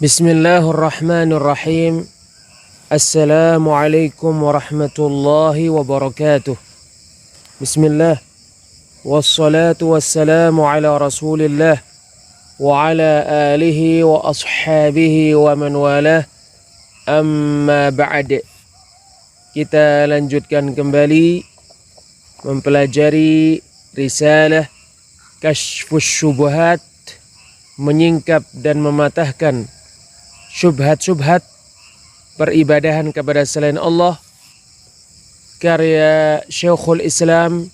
Bismillahirrahmanirrahim. Assalamualaikum warahmatullahi wabarakatuh. Bismillah. Wassalatu wassalamu ala rasulillah wa ala alihi wa ashabihi wa man walah. Amma ba'd. Kita lanjutkan kembali mempelajari risalah Kashfus Syubhat, menyingkap dan mematahkan syubhat-syubhat peribadahan kepada selain Allah, karya Syekhul Islam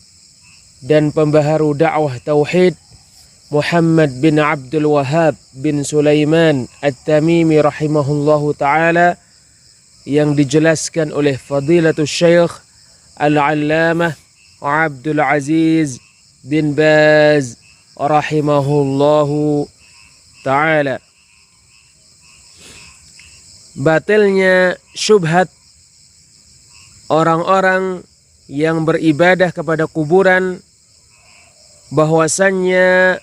dan pembaharu dakwah tauhid Muhammad bin Abdul Wahhab bin Sulaiman At-Tamimi rahimahullahu ta'ala, yang dijelaskan oleh Fadilatul Syekh Al-Allamah Abdul Aziz bin Baz rahimahullahu ta'ala. Batilnya syubhat orang-orang yang beribadah kepada kuburan, bahwasannya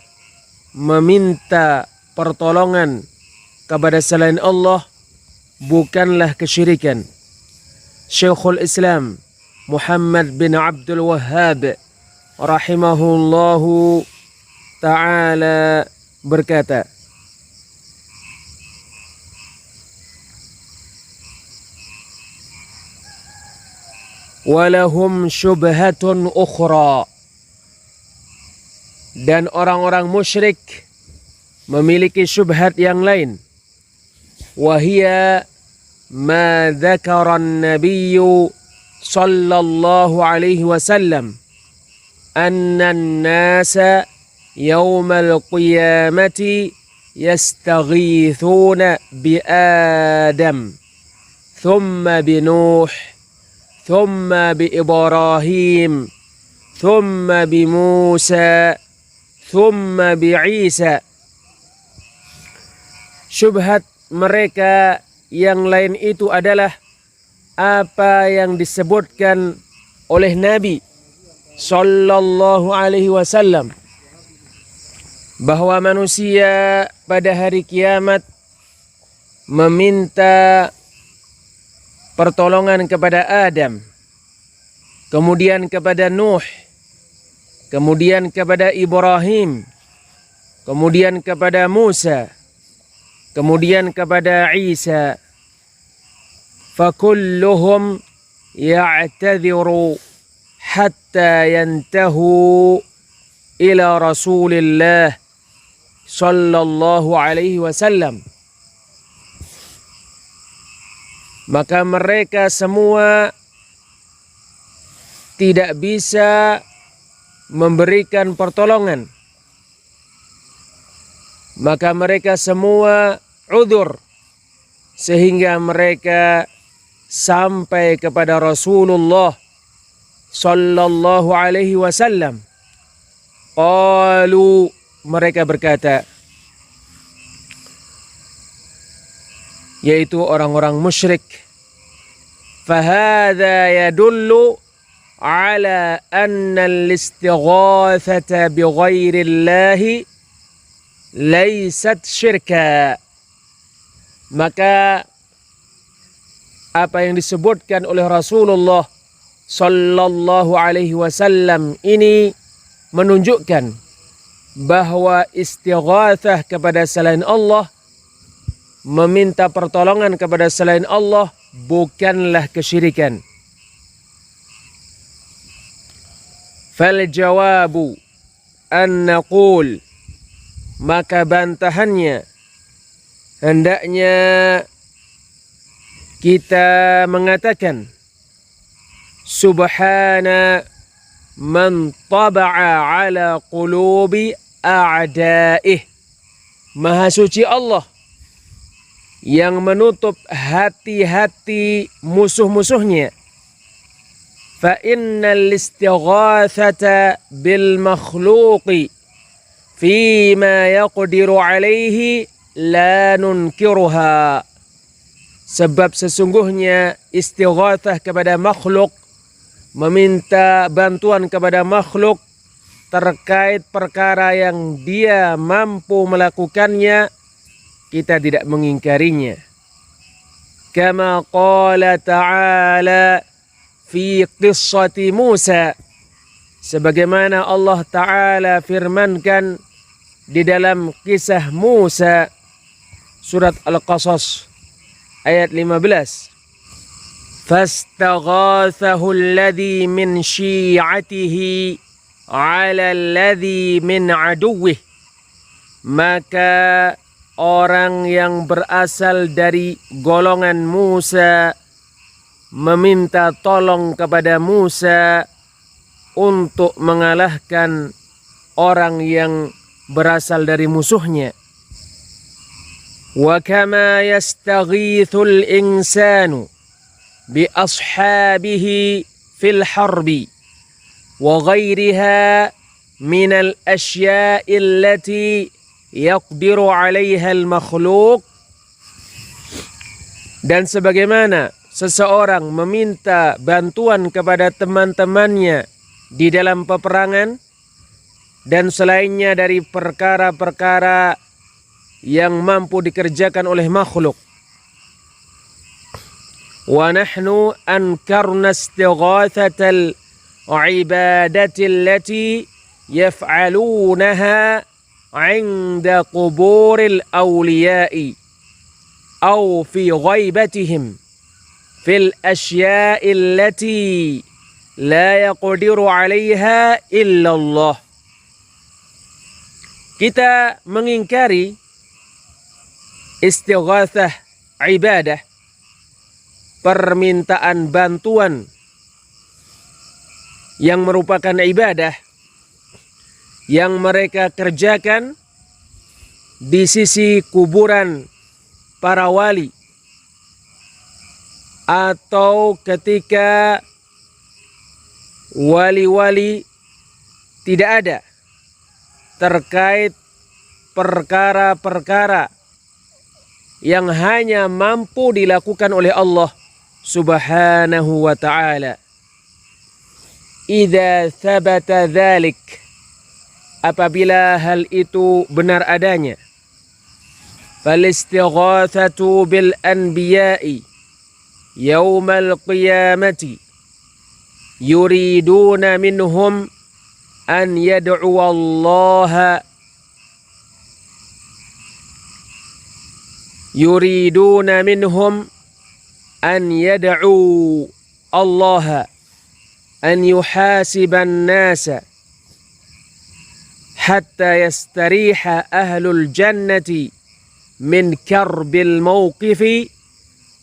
meminta pertolongan kepada selain Allah bukanlah kesyirikan. Syekhul Islam Muhammad bin Abdul Wahhab rahimahullahu ta'ala berkata, walahum syubhatun ukhra, dan orang-orang musyrik memiliki syubhat yang lain. Wahia ma dzakara an-nabiyyu sallallahu alaihi wasallam anna an-nasa yawmal qiyamati yastaghithuna bi Adam thumma bi Nuh ثم بإبراهيم ثم بموسى ثم بعيسى. Syubhat mereka yang lain itu adalah apa yang disebutkan oleh Nabi sallallahu alaihi wasallam, bahwa manusia pada hari kiamat meminta pertolongan kepada Adam, kemudian kepada Nuh, kemudian kepada Ibrahim, kemudian kepada Musa, kemudian kepada Isa. Fakulluhum ya'tadhiru hatta yantahu ila Rasulillah sallallahu alaihi wasallam. Maka mereka semua tidak bisa memberikan pertolongan. Maka mereka semua udzur, sehingga mereka sampai kepada Rasulullah sallallahu alaihi wasallam. Qalu, mereka berkata, yaitu orang-orang musyrik, fahadha yadullu ala anna al-istighathata bighairillahi laysat syirka. Maka apa yang disebutkan oleh Rasulullah sallallahu alaihi wasallam ini menunjukkan bahwa istighathah kepada selain Allah, meminta pertolongan kepada selain Allah, bukanlah kesyirikan. Fal jawabu an naqul, maka bantahannya hendaknya kita mengatakan, subhana man taba'a ala qulubi a'da'ih, maha suci Allah yang menutup hati-hati musuh-musuhnya. Fa innal istighathata bil makhluqi fima yaqdiru alaihi la nunkiruha. Sebab sesungguhnya istighathah kepada makhluk, meminta bantuan kepada makhluk terkait perkara yang dia mampu melakukannya, kita tidak mengingkarinya. Kama qala ta'ala fi qissati Musa, sebagaimana Allah Ta'ala firmankan di dalam kisah Musa, surat Al-Qasas ayat 15. Fastaghathahu alladhi min syi'atihi 'ala alladhi min aduwwih, maka orang yang berasal dari golongan Musa meminta tolong kepada Musa untuk mengalahkan orang yang berasal dari musuhnya. Wa kama yastaghithul insanu bi ashabihi fil harbi wa ghairiha minal asya'i allati yaqdiru 'alaiha al-makhluq, dan sebagaimana seseorang meminta bantuan kepada teman-temannya di dalam peperangan dan selainnya dari perkara-perkara yang mampu dikerjakan oleh makhluk. Wa nahnu ankarna istighathatal ibadati allati yaf'alunaha 'inda quburil awliya'i aw fi ghaibatihim fil asya'i allati la yaqdiru 'alaiha illa Allah. Kita mengingkari istighatsah ibadah, permintaan bantuan yang merupakan ibadah yang mereka kerjakan di sisi kuburan para wali, atau ketika wali-wali tidak ada, terkait perkara-perkara yang hanya mampu dilakukan oleh Allah Subhanahu wa ta'ala. Idza thabata dzalik, apabila hal itu benar adanya, fal istighatsatu bil anbiya'i yaumal qiyamati yuriduna minhum an yad'u Allah yuriduna minhum an yad'u Allah an yuhasiban nasa hatta yastariha ahlul jannati min karbil mawqifi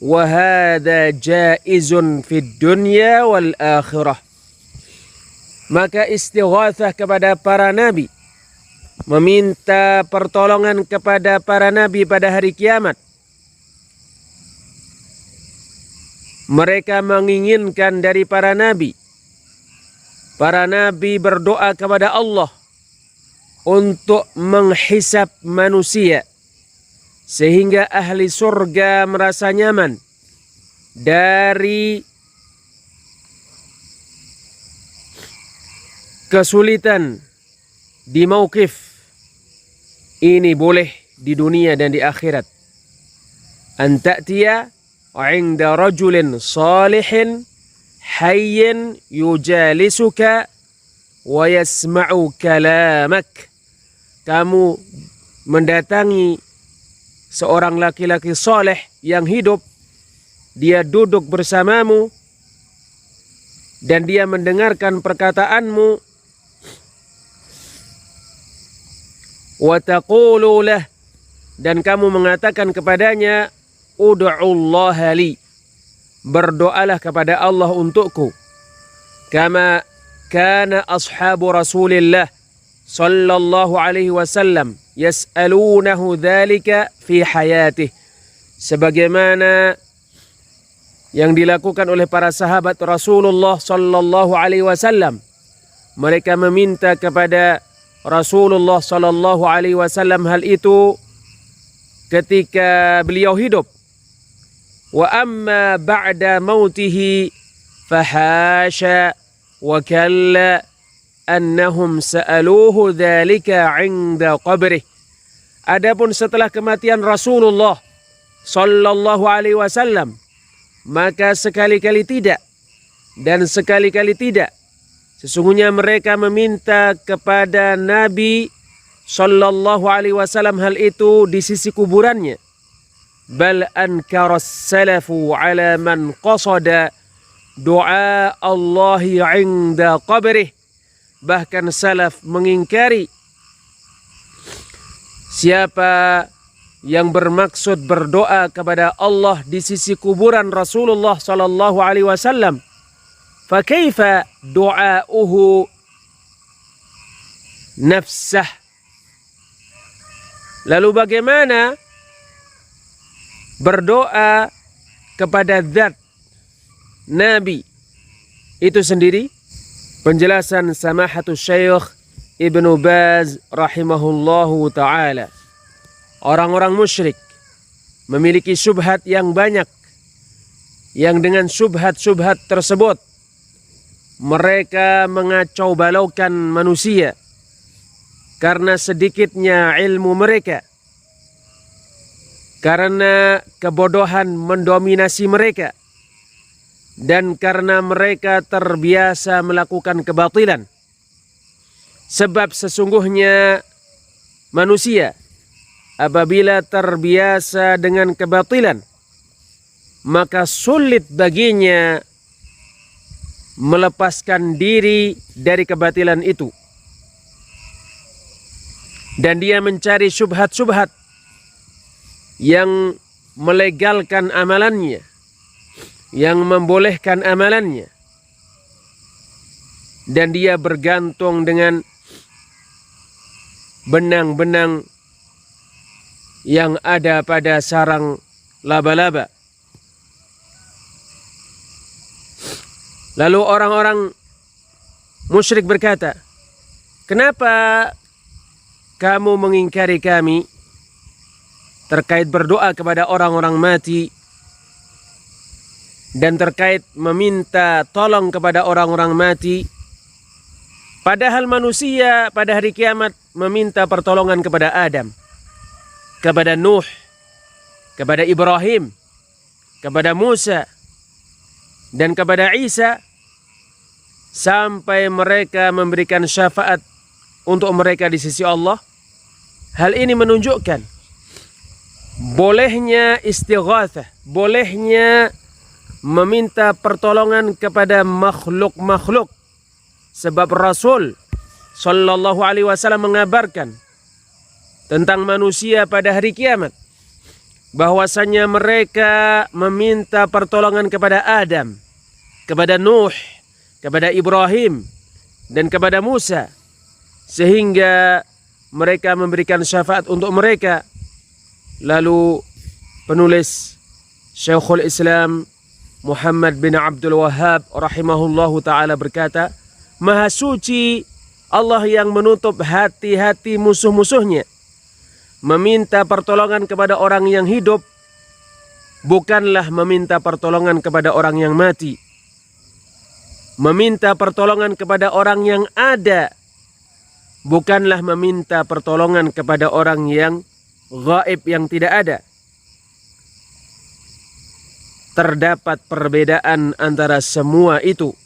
wa hadha jaizun fid dunya wal akhirah. Maka istighatsah kepada para nabi, meminta pertolongan kepada para nabi pada hari kiamat, mereka menginginkan dari para nabi berdoa kepada Allah untuk menghisab manusia sehingga ahli surga merasa nyaman dari kesulitan di mauqif ini, boleh di dunia dan di akhirat. An ta'tiya 'inda rajulin salihin hayyin yujalisuka wa yasma'u kalamak. Kamu mendatangi seorang laki-laki soleh yang hidup, dia duduk bersamamu dan dia mendengarkan perkataanmu. Wa taqulu lah, dan kamu mengatakan kepadanya, ud'ullaha li, berdoalah kepada Allah untukku. Kama kana ashabu Rasulillah sallallahu alaihi wasallam yas'alunahu dzalika fi hayatih, sebagaimana yang dilakukan oleh para sahabat Rasulullah sallallahu alaihi wasallam. Mereka meminta kepada Rasulullah sallallahu alaihi wasallam hal itu ketika beliau hidup. Wa amma ba'da mautihi fahasha wa kalla annahum sa'aluhu dzalika 'inda qabrih. Adapun setelah kematian Rasulullah sallallahu alaihi wasallam, maka sekali-kali tidak dan sekali-kali tidak. Sesungguhnya mereka meminta kepada Nabi sallallahu alaihi wasallam hal itu di sisi kuburannya. Bal ankara as-salafu ala man qasada du'a Allahi 'inda qabrih. Bahkan salaf mengingkari siapa yang bermaksud berdoa kepada Allah di sisi kuburan Rasulullah sallallahu alaihi wasallam. Fa kaifa du'auhu nafsah? Lalu bagaimana berdoa kepada zat Nabi itu sendiri? Penjelasan Samahatul Syekh Ibnu Baz rahimahullahu ta'ala. Orang-orang musyrik memiliki syubhat yang banyak, yang dengan syubhat-syubhat tersebut mereka mengacau balaukan manusia karena sedikitnya ilmu mereka, karena kebodohan mendominasi mereka, dan karena mereka terbiasa melakukan kebatilan. Sebab sesungguhnya manusia apabila terbiasa dengan kebatilan, maka sulit baginya melepaskan diri dari kebatilan itu. Dan dia mencari syubhat-syubhat yang melegalkan amalannya, yang membolehkan amalannya. Dan dia bergantung dengan benang-benang yang ada pada sarang laba-laba. Lalu orang-orang musyrik berkata, kenapa kamu mengingkari kami terkait berdoa kepada orang-orang mati dan terkait meminta tolong kepada orang-orang mati? Padahal manusia pada hari kiamat meminta pertolongan kepada Adam, kepada Nuh, kepada Ibrahim, kepada Musa, dan kepada Isa, sampai mereka memberikan syafaat untuk mereka di sisi Allah. Hal ini menunjukkan bolehnya istighatsah, bolehnya meminta pertolongan kepada makhluk-makhluk. Sebab Rasul sallallahu alaihi wasallam mengabarkan tentang manusia pada hari kiamat, bahwasanya mereka meminta pertolongan kepada Adam, kepada Nuh, kepada Ibrahim, dan kepada Musa, sehingga mereka memberikan syafaat untuk mereka. Lalu penulis Syekhul Islam Muhammad bin Abdul Wahhab rahimahullahu ta'ala berkata, Maha suci Allah yang menutup hati-hati musuh-musuhnya. Meminta pertolongan kepada orang yang hidup bukanlah meminta pertolongan kepada orang yang mati. Meminta pertolongan kepada orang yang ada bukanlah meminta pertolongan kepada orang yang gaib, yang tidak ada. Terdapat perbedaan antara semua itu.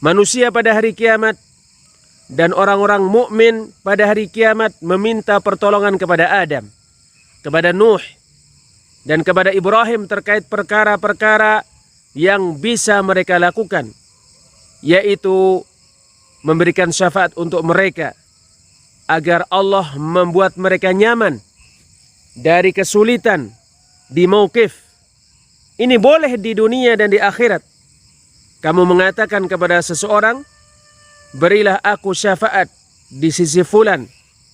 Manusia pada hari kiamat dan orang-orang mukmin pada hari kiamat meminta pertolongan kepada Adam, kepada Nuh, dan kepada Ibrahim terkait perkara-perkara yang bisa mereka lakukan, yaitu memberikan syafaat untuk mereka agar Allah membuat mereka nyaman dari kesulitan di mauqif. Ini boleh di dunia dan di akhirat. Kamu mengatakan kepada seseorang, berilah aku syafaat di sisi fulan,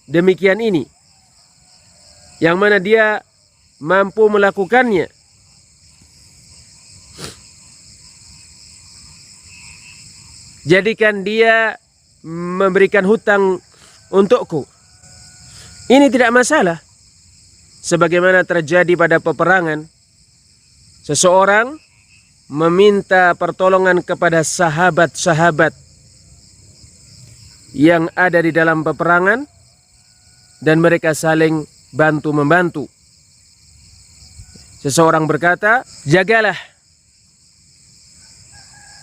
demikian ini, yang mana dia mampu melakukannya. Jadikan dia memberikan hutang untukku. Ini tidak masalah. Sebagaimana terjadi pada peperangan, seseorang meminta pertolongan kepada sahabat-sahabat yang ada di dalam peperangan, dan mereka saling bantu-membantu. Seseorang berkata, jagalah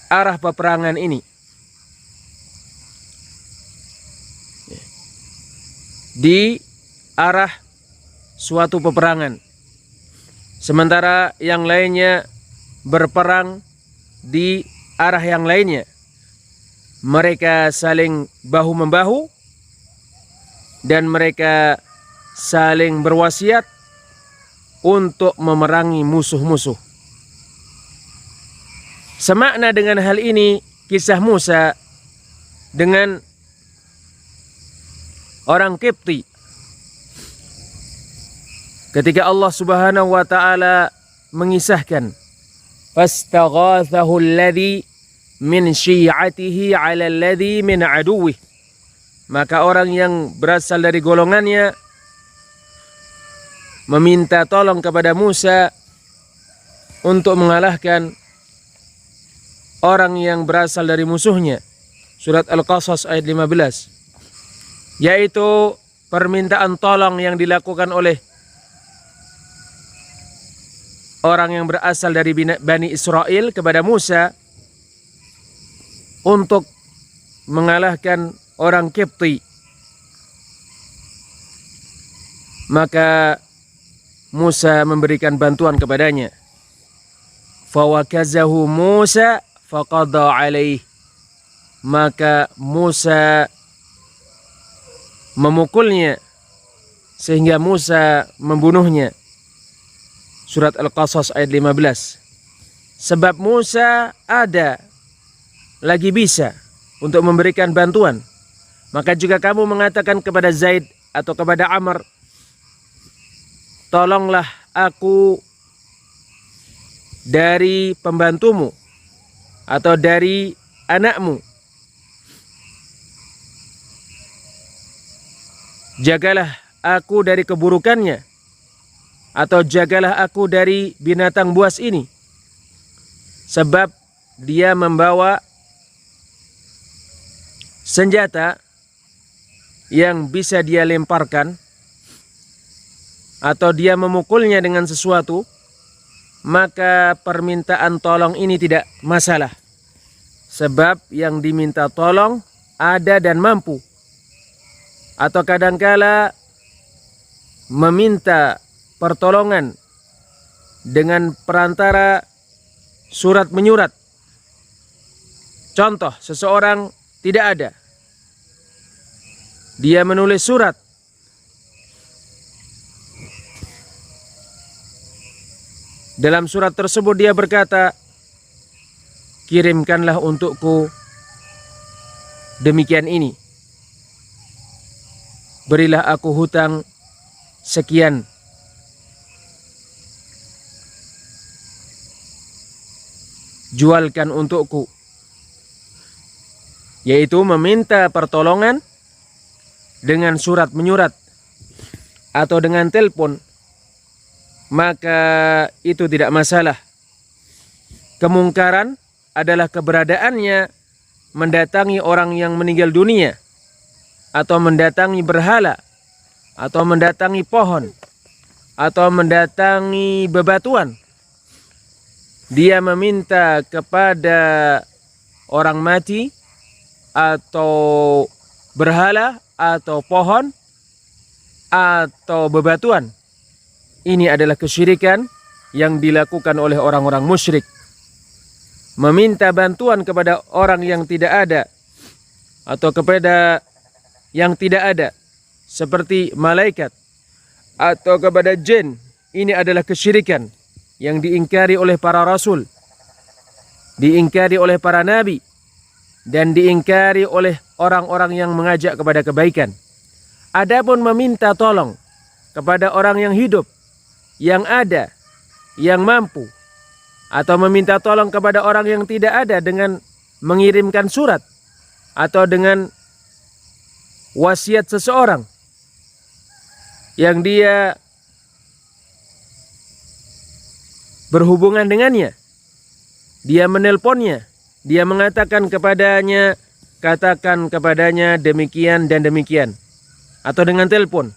arah peperangan ini. Di arah suatu peperangan. Sementara yang lainnya berperang di arah yang lainnya. Mereka saling bahu-membahu dan mereka saling berwasiat untuk memerangi musuh-musuh. Semakna dengan hal ini kisah Musa dengan orang Qibti. Ketika Allah Subhanahu wa taala mengisahkan, fastaghathahu alladhi min syi'atihi 'ala alladhi min aduwwih. Maka orang yang berasal dari golongannya meminta tolong kepada Musa untuk mengalahkan orang yang berasal dari musuhnya. Surat Al-Qasas ayat 15. Yaitu permintaan tolong yang dilakukan oleh orang yang berasal dari Bani Israel kepada Musa untuk mengalahkan orang Qibti. Maka Musa memberikan bantuan kepadanya. Fawakazahu Musa faqada alaih. Maka Musa memukulnya sehingga Musa membunuhnya. Surat Al-Qasas ayat 15. Sebab Musa ada lagi bisa untuk memberikan bantuan. Maka jika kamu mengatakan kepada Zaid atau kepada Amr, tolonglah aku dari pembantumu atau dari anakmu, jagalah aku dari keburukannya, atau jagalah aku dari binatang buas ini, sebab dia membawa senjata yang bisa dia lemparkan, atau dia memukulnya dengan sesuatu, maka permintaan tolong ini tidak masalah. Sebab yang diminta tolong ada dan mampu. Atau kadangkala meminta pertolongan dengan perantara surat menyurat. Contoh, seseorang tidak ada, dia menulis surat. Dalam surat tersebut dia berkata, kirimkanlah untukku demikian ini, berilah aku hutang sekian, jualkan untukku. Yaitu meminta pertolongan dengan surat menyurat atau dengan telepon, maka itu tidak masalah. Kemungkaran adalah keberadaannya mendatangi orang yang meninggal dunia, atau mendatangi berhala, atau mendatangi pohon, atau mendatangi bebatuan. Dia meminta kepada orang mati, atau berhala, atau pohon, atau bebatuan. Ini adalah kesyirikan yang dilakukan oleh orang-orang musyrik. Meminta bantuan kepada orang yang tidak ada, atau kepada yang tidak ada, seperti malaikat, atau kepada jin. Ini adalah kesyirikan yang diingkari oleh para rasul, diingkari oleh para nabi, dan diingkari oleh orang-orang yang mengajak kepada kebaikan. Adapun meminta tolong kepada orang yang hidup, yang ada, yang mampu, atau meminta tolong kepada orang yang tidak ada dengan mengirimkan surat atau dengan wasiat seseorang yang dia berhubungan dengannya, dia menelponnya, dia mengatakan kepadanya, katakan kepadanya demikian dan demikian, atau dengan telepon,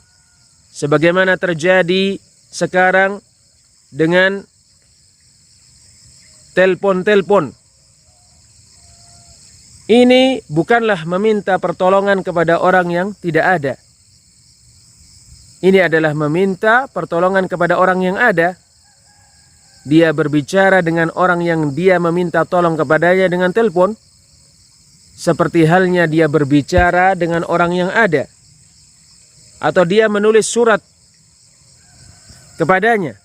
sebagaimana terjadi sekarang dengan telepon-telepon. Ini bukanlah meminta pertolongan kepada orang yang tidak ada. Ini adalah meminta pertolongan kepada orang yang ada. Dia berbicara dengan orang yang dia meminta tolong kepadanya dengan telepon, seperti halnya dia berbicara dengan orang yang ada. Atau dia menulis surat kepadanya,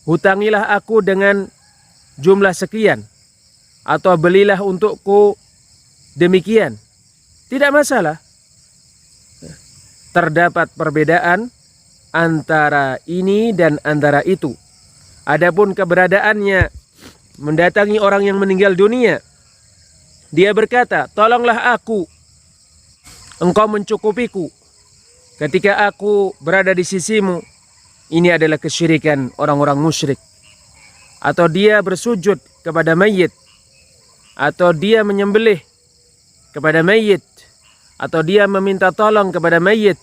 hutangilah aku dengan jumlah sekian, atau belilah untukku demikian. Tidak masalah. Terdapat perbedaan antara ini dan antara itu. Adapun keberadaannya mendatangi orang yang meninggal dunia, dia berkata, tolonglah aku, engkau mencukupiku ketika aku berada di sisimu. Ini adalah kesyirikan orang-orang musyrik. Atau dia bersujud kepada mayit, atau dia menyembelih kepada mayit, atau dia meminta tolong kepada mayit,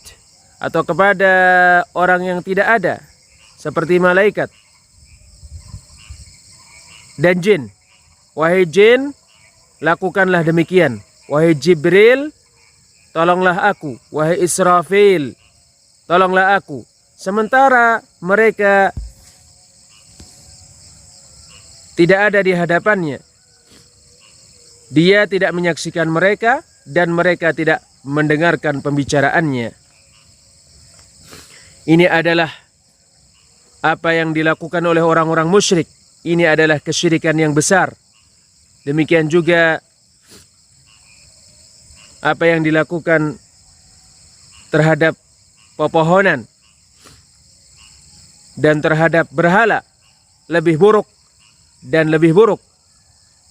atau kepada orang yang tidak ada, seperti malaikat dan jin. Wahai jin, lakukanlah demikian. Wahai Jibril, tolonglah aku. Wahai Israfil, tolonglah aku. Sementara mereka tidak ada di hadapannya. Dia tidak menyaksikan mereka dan mereka tidak mendengarkan pembicaraannya. Ini adalah apa yang dilakukan oleh orang-orang musyrik. Ini adalah kesyirikan yang besar. Demikian juga apa yang dilakukan terhadap pepohonan dan terhadap berhala, lebih buruk dan lebih buruk.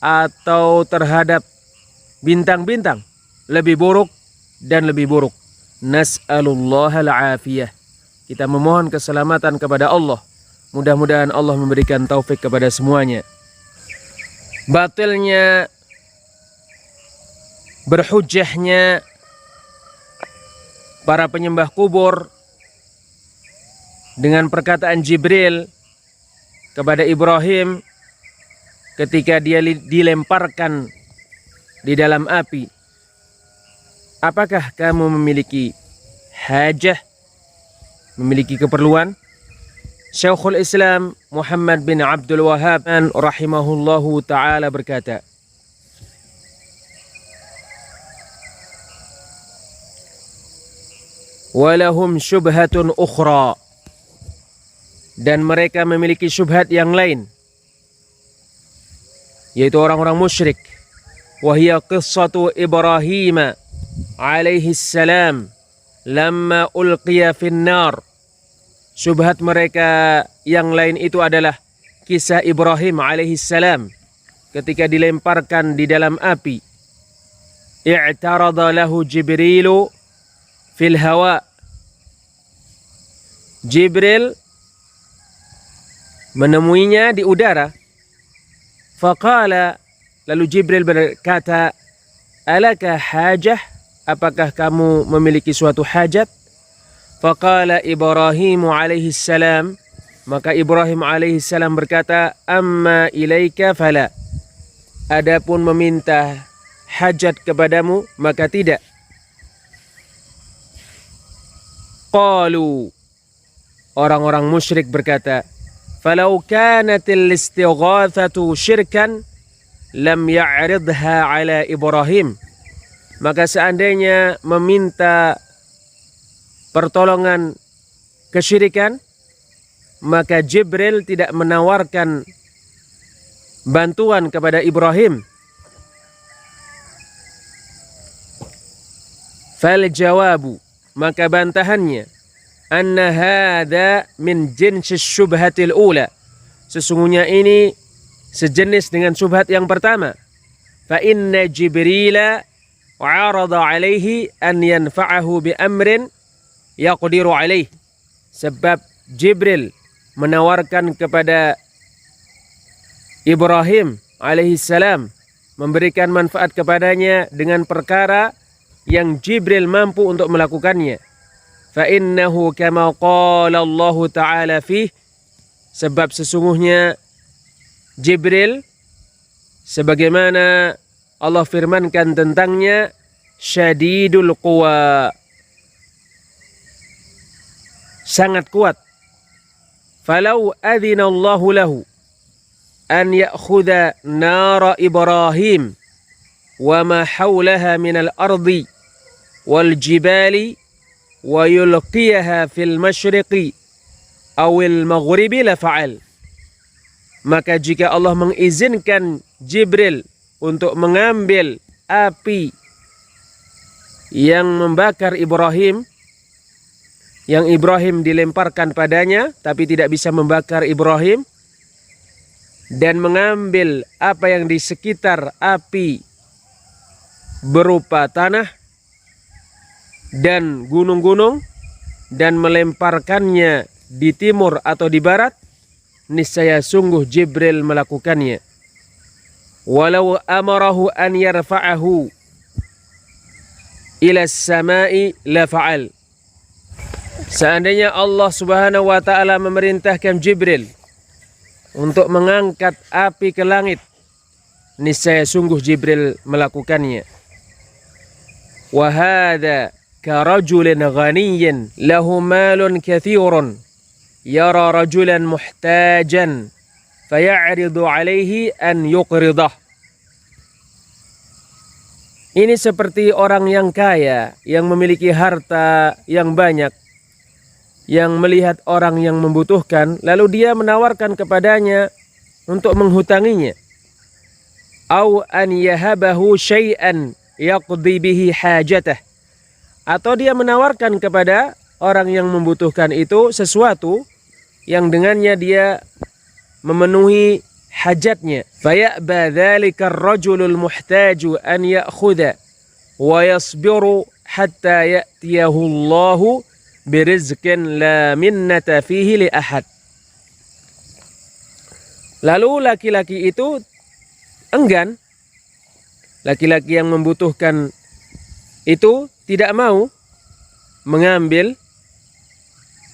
Atau terhadap bintang-bintang, lebih buruk dan lebih buruk. Nas'alullahal afiyah. Kita memohon keselamatan kepada Allah. Mudah-mudahan Allah memberikan taufik kepada semuanya. Batilnya, berhujjahnya para penyembah kubur dengan perkataan Jibril kepada Ibrahim ketika dia dilemparkan di dalam api. Apakah kamu memiliki hajah, memiliki keperluan? Syekhul Islam Muhammad bin Abdul Wahhab rahimahullahu ta'ala berkata, walahum syubhatun ukhra, dan mereka memiliki syubhat yang lain, yaitu orang-orang musyrik. Wahia qissatu Ibrahim alaihi salam lamma ulqiya fin nar. Syubhat mereka yang lain itu adalah kisah Ibrahim alaihi salam ketika dilemparkan di dalam api. I'tarada lahu Jibrilu fil hawa. Jibril menemuinya di udara. Faqala, lalu Jibril berkata, alaka hajah, apakah kamu memiliki suatu hajat? Faqala Ibrahim alaihi salam, maka Ibrahim alaihi salam berkata, amma ilaika fala, adapun meminta hajat kepadamu maka tidak. Qalu, orang-orang musyrik berkata, falau kanatil istighatsatu syirkan lam ya'ridha ala Ibrahim, maka seandainya meminta pertolongan kesyirikan, maka Jibril tidak menawarkan bantuan kepada Ibrahim. Fal jawabu, maka bantahannya, anna hadha min jinsis syubhatil ula, sesungguhnya ini sejenis dengan syubhat yang pertama. Fa inna Jibrila wa'arada alaihi an yanfa'ahu bi amrin yaqdiru alaih, sebab Jibril menawarkan kepada Ibrahim alaihi salam, memberikan manfaat kepadanya dengan perkara yang Jibril mampu untuk melakukannya. fa innahu kama qala Allah Ta'ala fih, sebab sesungguhnya Jibril sebagaimana Allah firmankan tentangnya, syadidul quwa, sangat kuat. Falau adzina Allahu lahu an ya'khudha nara Ibrahim wa ma hawlaha minal ardi wal jibali wa yulqiyaha fil masyriqi awil maghribi la fa'al. Maka jika Allah mengizinkan Jibril untuk mengambil api yang membakar Ibrahim, yang Ibrahim dilemparkan padanya tapi tidak bisa membakar Ibrahim, dan mengambil apa yang di sekitar api berupa tanah dan gunung-gunung dan melemparkannya di timur atau di barat, niscaya sungguh Jibril melakukannya. Walau amarahu an yarfa'ahu ila as-sama'i la fa'al. Seandainya Allah Subhanahu wa taala memerintahkan Jibril untuk mengangkat api ke langit, niscaya sungguh Jibril melakukannya. Wa hadza ka rajulin ghaniyyin lahu malun katsirun yara rajulan muhtajan faya'ridu alaihi an yuqridah. Ini seperti orang yang kaya yang memiliki harta yang banyak, yang melihat orang yang membutuhkan lalu dia menawarkan kepadanya untuk menghutanginya. Au an yahabahu syai'an yaqdi bihi hajatah, atau dia menawarkan kepada orang yang membutuhkan itu sesuatu yang dengannya dia memenuhi hajatnya. Faya'ba dzalika ar-rajulul muhtaju an ya'khudha wa yasbiru hatta ya'tiyahu Allahu birizqin la minnata fihi li ahad. Lalu laki-laki itu enggan, laki-laki yang membutuhkan itu tidak mau mengambil,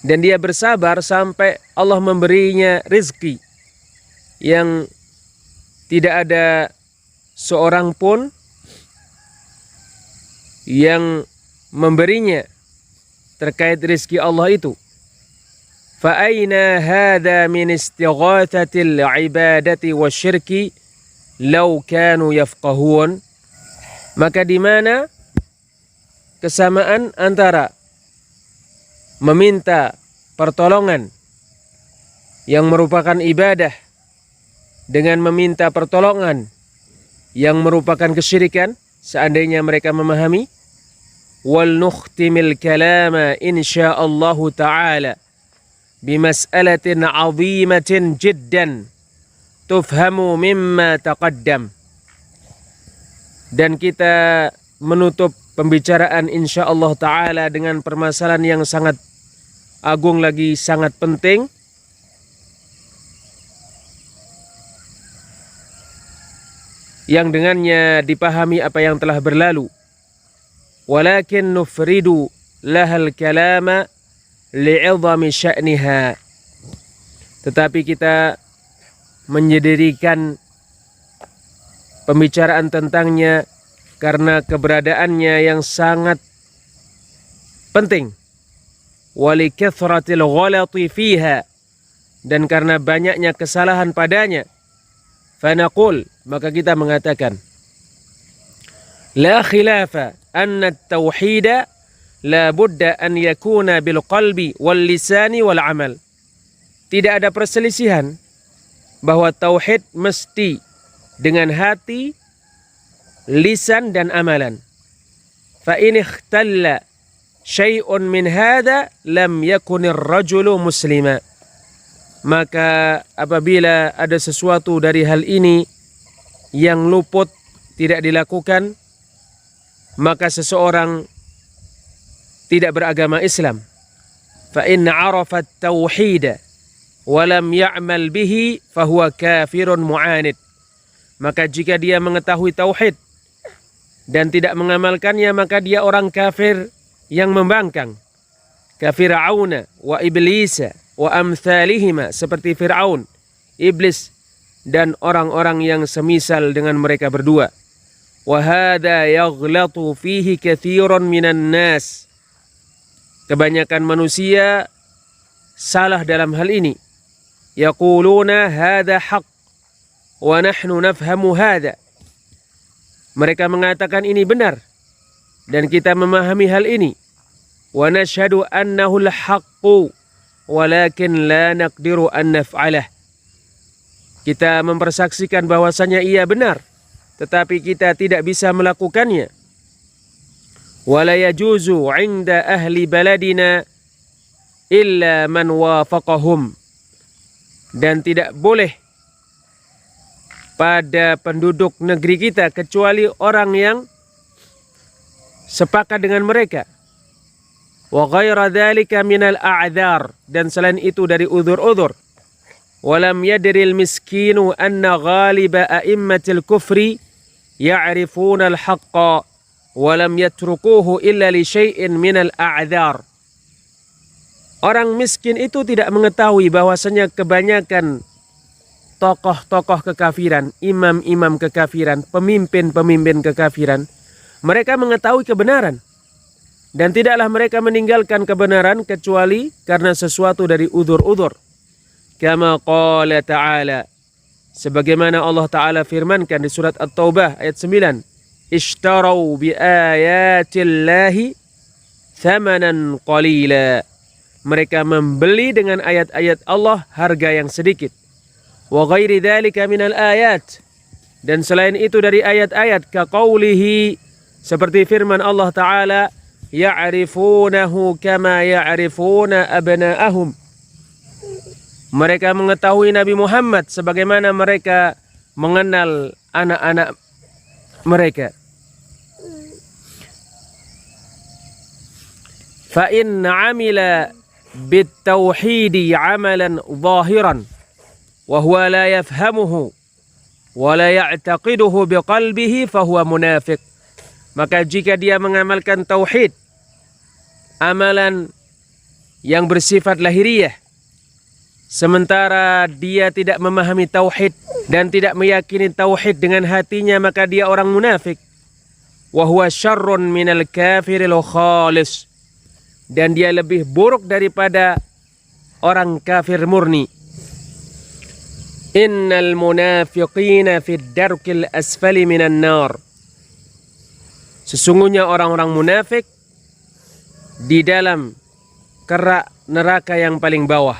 dan dia bersabar sampai Allah memberinya rezeki yang tidak ada seorang pun yang memberinya terkait rezeki Allah itu. Fa aina hadza min istighathatil ibadati wasyirki law kanu yafqahun. Maka di mana kesamaan antara meminta pertolongan yang merupakan ibadah dengan meminta pertolongan yang merupakan kesyirikan, seandainya mereka memahami. Wal nukhtimil kalama insyaallah ta'ala bimas'alatin 'azimatin jiddan tufhamu mimma taqaddam. Dan kita menutup pembicaraan insyaallah ta'ala dengan permasalahan yang sangat agung lagi, sangat penting, yang dengannya dipahami apa yang telah berlalu. Walakin nufridu lahal kalama li'idhami sya'niha. Tetapi kita menyendirikan pembicaraan tentangnya karena keberadaannya yang sangat penting. Wali kathratil ghalati fiha, dan karena banyaknya kesalahan padanya. Fanaqul, maka kita mengatakan, la khilafa anna at-tauhid la budda an yakuna bil qalbi wal lisani wal amal. Tidak ada perselisihan bahwa tauhid mesti dengan hati, lisan dan amalan. Fa in ikhtalla syai'un min hadha lam yakunir rajulu muslima. Maka apabila ada sesuatu dari hal ini yang luput, tidak dilakukan, maka seseorang tidak beragama Islam. Fa in 'arafa at-tauhid wa lam ya'mal bihi fa huwa kafirun mu'anid. Maka jika dia mengetahui tauhid dan tidak mengamalkannya, maka dia orang kafir yang membangkang. ka Fir'auna wa Iblisa wa amthalihima, seperti Fir'aun, Iblis, dan orang-orang yang semisal dengan mereka berdua. Wa hadha yaghlatu fihi katsirun minan nas. Kebanyakan manusia salah dalam hal ini. Yaquluna hadha haqq wa nahnu nafhamu hadha. Mereka mengatakan ini benar dan kita memahami hal ini. Wa nashhadu annahu al-haqqu walakin la naqdiru an naf'alah. Kita mempersaksikan bahwasanya ia benar, tetapi kita tidak bisa melakukannya. Wala yajuzu 'inda ahli baladina illa man wafaqahum. Dan tidak boleh pada penduduk negeri kita kecuali orang yang sepakat dengan mereka. Wa ghaira dzalika minal a'dzar, dan selain itu dari udzur-udzur. Walam yadril miskinu anna ghaliba a'immatil kufri ya'rifuna al-haqqa walam yatrukuhu illa li syai'in minal a'dzar. Orang miskin itu tidak mengetahui bahwasanya kebanyakan tokoh-tokoh kekafiran, imam-imam kekafiran, pemimpin-pemimpin kekafiran, mereka mengetahui kebenaran. Dan tidaklah mereka meninggalkan kebenaran kecuali karena sesuatu dari udzur-udzur. Kama qala ta'ala, sebagaimana Allah Ta'ala firmankan di surat At-Taubah ayat 9, Ishtarau bi ayatillahi thamanan qalila. Mereka membeli dengan ayat-ayat Allah harga yang sedikit. Wa ghairi dzalika minal ayat, dan selain itu dari ayat-ayat, ka qaulihi, seperti firman Allah Ta'ala, ya'rifunahu kama ya'rifuna abna'ahum. Mereka mengetahui Nabi Muhammad sebagaimana mereka mengenal anak-anak mereka. Fa in 'amila bit-tauhidi 'amalan zahiran wa huwa la yafhamuhu wa la ya'taqiduhu biqalbihi fa huwa munafiq. Maka jika dia mengamalkan tauhid, amalan yang bersifat lahiriah, sementara dia tidak memahami tauhid dan tidak meyakini tauhid dengan hatinya, maka dia orang munafik. Wa huwa syarrun minal kafiril khalis, dan dia lebih buruk daripada orang kafir murni. Innal munafiqina fid darkil asfali minan nar. Sesungguhnya orang-orang munafik di dalam kerak neraka yang paling bawah.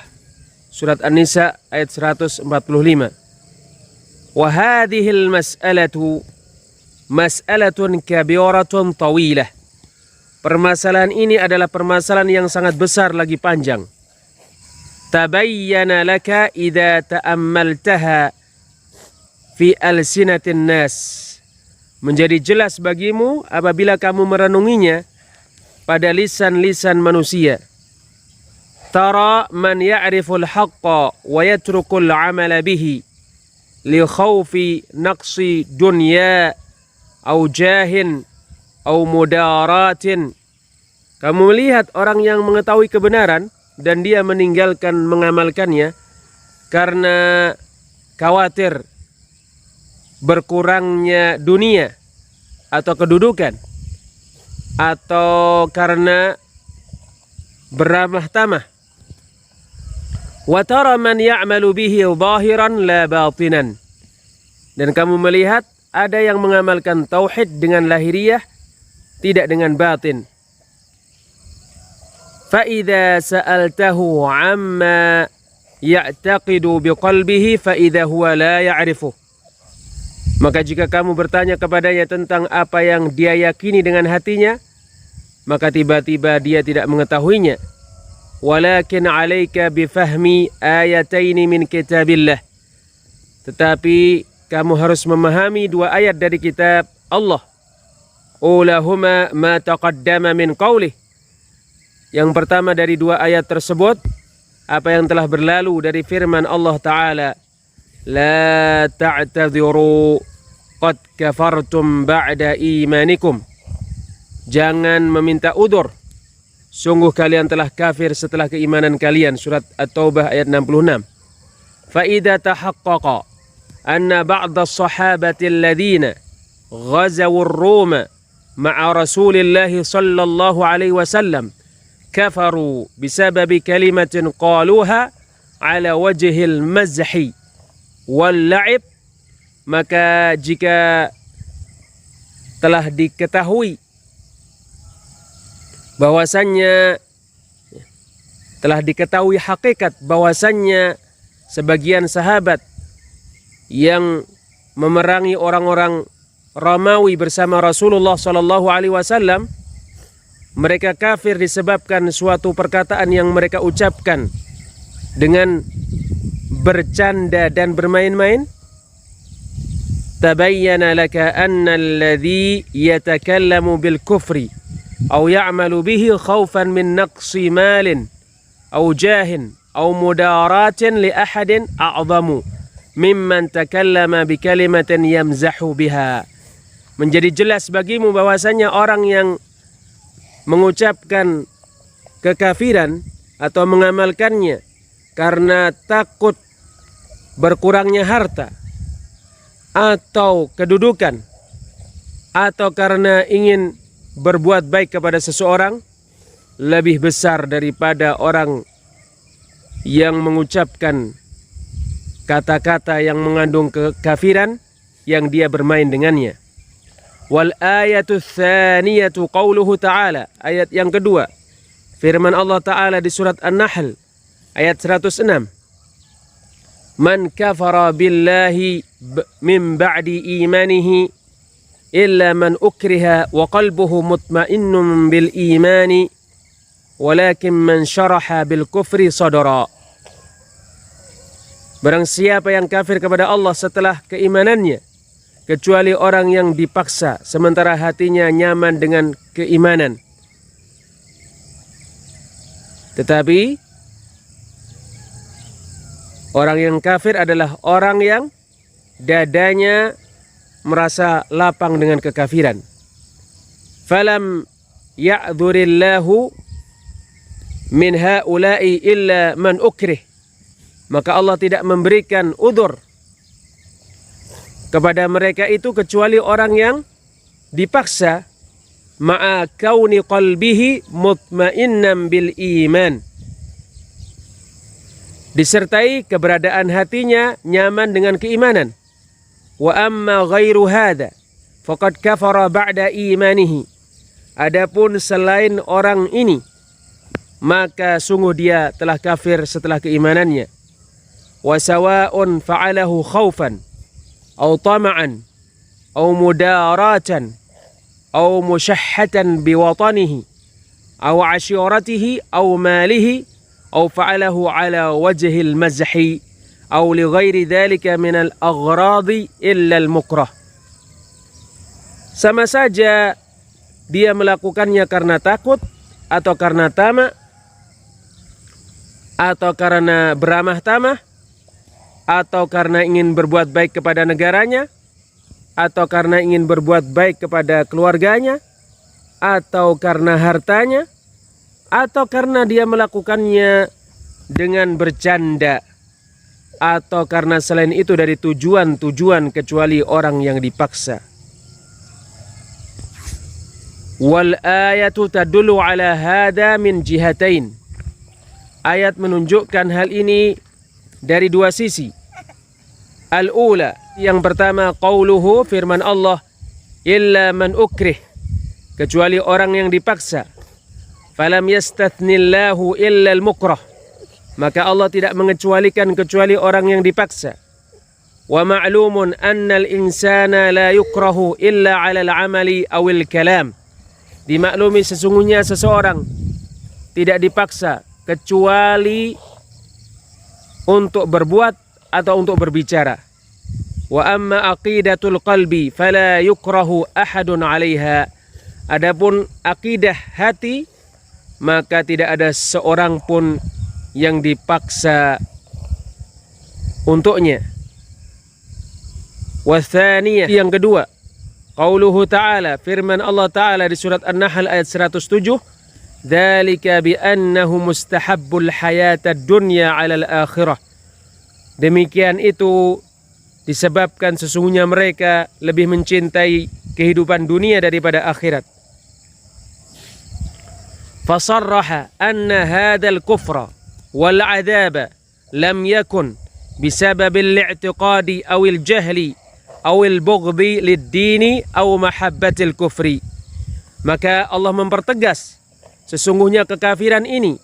Surat An-Nisa ayat 145. Wa hadhil mas'alatu mas'alatun kabiratun tawilah. Permasalahan ini adalah permasalahan yang sangat besar lagi panjang. Tabayyana laka idza ta'ammaltaha fi alsinatin nas. Menjadi jelas bagimu apabila kamu merenunginya pada lisan-lisan manusia. Tara man ya'riful haqqa wa yatrukul 'amala bihi li khawfi naqsi dunya au jahin au mudaratin. Kamu melihat orang yang mengetahui kebenaran dan dia meninggalkan mengamalkannya karena khawatir berkurangnya dunia atau kedudukan, atau karena beramah tamah. Wa tara man ya'malu bihi zahiran la batinan. Dan kamu melihat ada yang mengamalkan tauhid dengan lahiriah, tidak dengan batin. Fa idza sa'altahu 'amma ya'taqidu biqalbihi fa idza huwa la ya'rifu. Maka jika kamu bertanya kepadanya tentang apa yang dia yakini dengan hatinya, maka tiba-tiba dia tidak mengetahuinya. Walakin 'alaika bifahmi ayataini min kitabillah. Tetapi kamu harus memahami dua ayat dari kitab Allah. Ulahuma ma taqaddama min qawlih. Yang pertama dari dua ayat tersebut, apa yang telah berlalu dari firman Allah Ta'ala, la ta'tadhiru qad kafartum ba'da imanikum. Jangan meminta udzur, sungguh kalian telah kafir setelah keimanan kalian. Surat At-Taubah ayat 66. Fa idza tahaqqaqa anna ba'dha as-sahabati alladhina ghazawu ar-Ruma ma'a Rasulillah sallallahu alaihi wasallam kafaru bisababi kalimatin qaluha ala wajhil mazhi wal la'ib, maka jika telah diketahui hakikat bahwasannya sebagian sahabat yang memerangi orang-orang Romawi bersama Rasulullah sallallahu alaihi wasallam, mereka kafir disebabkan suatu perkataan yang mereka ucapkan dengan bercanda dan bermain-main. Tabayyana laka anna alladhi yatakallamu bil kufri aw ya'malu bihi khawfan min naqsi malin aw jahin aw mudaratin li ahadin a'zamu mimman takallama bi kalimatin yamzahu biha. Menjadi jelas bagimu bahwasanya orang yang mengucapkan kekafiran atau mengamalkannya karena takut berkurangnya harta atau kedudukan atau karena ingin berbuat baik kepada seseorang lebih besar daripada orang yang mengucapkan kata-kata yang mengandung kekafiran yang dia bermain dengannya. Wal ayatu tsaniyatu qauluhu ta'ala, ayat yang kedua firman Allah Ta'ala di surat An-Nahl ayat 106. Man kafara billahi min ba'di imanihi illa man ukriha wa qalbuhu mutmainnun bil imani walakin man syaraha bil kufri sadara. Barang siapa yang kafir kepada Allah setelah keimanannya, kecuali orang yang dipaksa sementara hatinya nyaman dengan keimanan. Tetapi orang yang kafir adalah orang yang dadanya merasa lapang dengan kekafiran. Falam ya'dhurillahu min haula'i illa man ukrih. Maka Allah tidak memberikan udzur kepada mereka itu kecuali orang yang dipaksa, ma'a kauni qalbihi mutmainnan bil iman, disertai keberadaan hatinya nyaman dengan keimanan. Wa amma ghairu hada faqad kafara ba'da imanihi. Adapun selain orang ini, maka sungguh dia telah kafir setelah keimanannya. Wa sawa'un fa'alahu khaufan aw tama'an aw mudaratan aw mushahhatan biwatanihi aw ashiratihi aw malihi aw fa'alahu ala wajhil mazhi aw li ghairi dhalika min al-aghradi illa al-mukrah. Sama saja dia melakukannya karena takut atau karena tamak atau karena beramah tamah atau karena ingin berbuat baik kepada negaranya atau karena ingin berbuat baik kepada keluarganya atau karena hartanya atau karena dia melakukannya dengan bercanda atau karena selain itu dari tujuan-tujuan kecuali orang yang dipaksa. Wal ayatu tadullu ala hada min jihatain. Ayat menunjukkan hal ini dari dua sisi. Al-ula, yang pertama, qauluhu, firman Allah, illa man ukrih, kecuali orang yang dipaksa. Falam yastathnillahu illa al-mukrah, maka Allah tidak mengecualikan kecuali orang yang dipaksa. Wa ma'lumun anna al-insana la yukrahu illa 'ala al-'amali awil kalam. Dimaklumi sesungguhnya seseorang tidak dipaksa kecuali untuk berbuat atau untuk berbicara. Wa amma aqidatul qalbi fala yukrahu ahadun 'alaiha. Adapun akidah hati, maka tidak ada seorang pun yang dipaksa untuknya. Wa tsaniyah, yang kedua, qauluhu ta'ala, firman Allah Ta'ala di surat An-Nahl ayat 107, dzalika bi annahu mustahabbul hayatad dunya 'alal akhirah. Demikian itu disebabkan sesungguhnya mereka lebih mencintai kehidupan dunia daripada akhirat. Fasarraha anna hadzal kufra wal 'adzaba lam yakun bisababil i'tiqadi awil jahli awil bughdi lid-dini aw mahabbatil kufri. Maka Allah mempertegas sesungguhnya kekafiran ini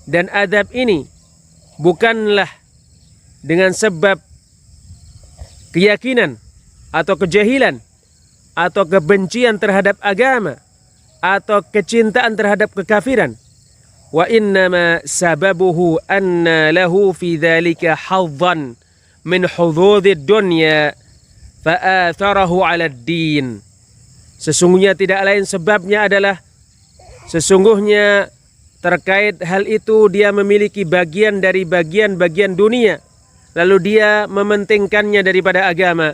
dan adab ini bukanlah dengan sebab keyakinan atau kejahilan atau kebencian terhadap agama atau kecintaan terhadap kekafiran. Wa innama sababuhu anna lahu fi dzalika haddan min hududid dunya fa'atharahu 'ala ad-din. Sesungguhnya tidak lain sebabnya adalah sesungguhnya terkait hal itu dia memiliki bagian dari bagian-bagian dunia, lalu dia mementingkannya daripada agama.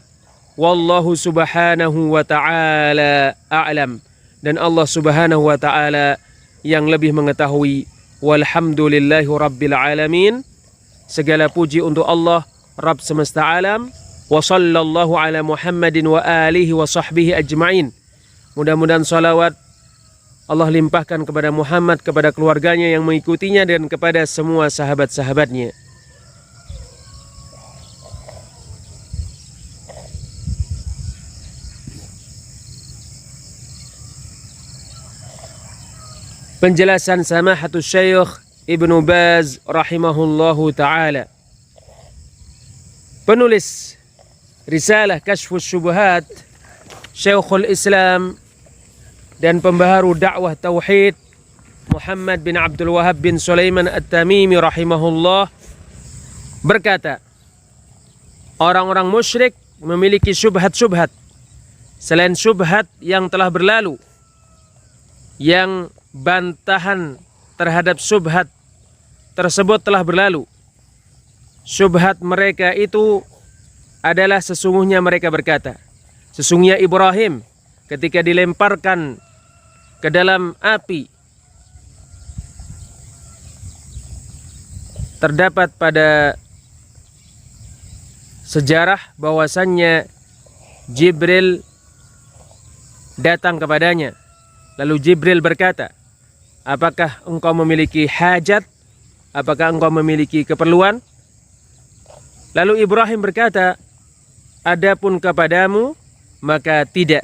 Wallahu subhanahu wa ta'ala a'lam. Dan Allah subhanahu wa ta'ala yang lebih mengetahui. Walhamdulillahi rabbil alamin. Segala puji untuk Allah, Rabb semesta alam. Wa sallallahu ala Muhammadin wa alihi wa sahbihi ajma'in. Mudah-mudahan salawat Allah limpahkan kepada Muhammad, kepada keluarganya yang mengikutinya, dan kepada semua sahabat-sahabatnya. Penjelasan Samahatul Syekh Ibnu Baz rahimahullahu ta'ala. Penulis Risalah Kashfus Syubhat, Syekhul Islam dan pembaharu dakwah tauhid Muhammad bin Abdul Wahhab bin Sulaiman At-Tamimi rahimahullah berkata, orang-orang musyrik memiliki syubhat-syubhat selain syubhat yang telah berlalu, yang bantahan terhadap syubhat tersebut telah berlalu. Syubhat mereka itu adalah sesungguhnya mereka berkata, sesungguhnya Ibrahim ketika dilemparkan ke dalam api, terdapat pada sejarah bahwasannya Jibril datang kepadanya. Lalu Jibril berkata, apakah engkau memiliki hajat? Apakah engkau memiliki keperluan? Lalu Ibrahim berkata, adapun kepadamu maka tidak.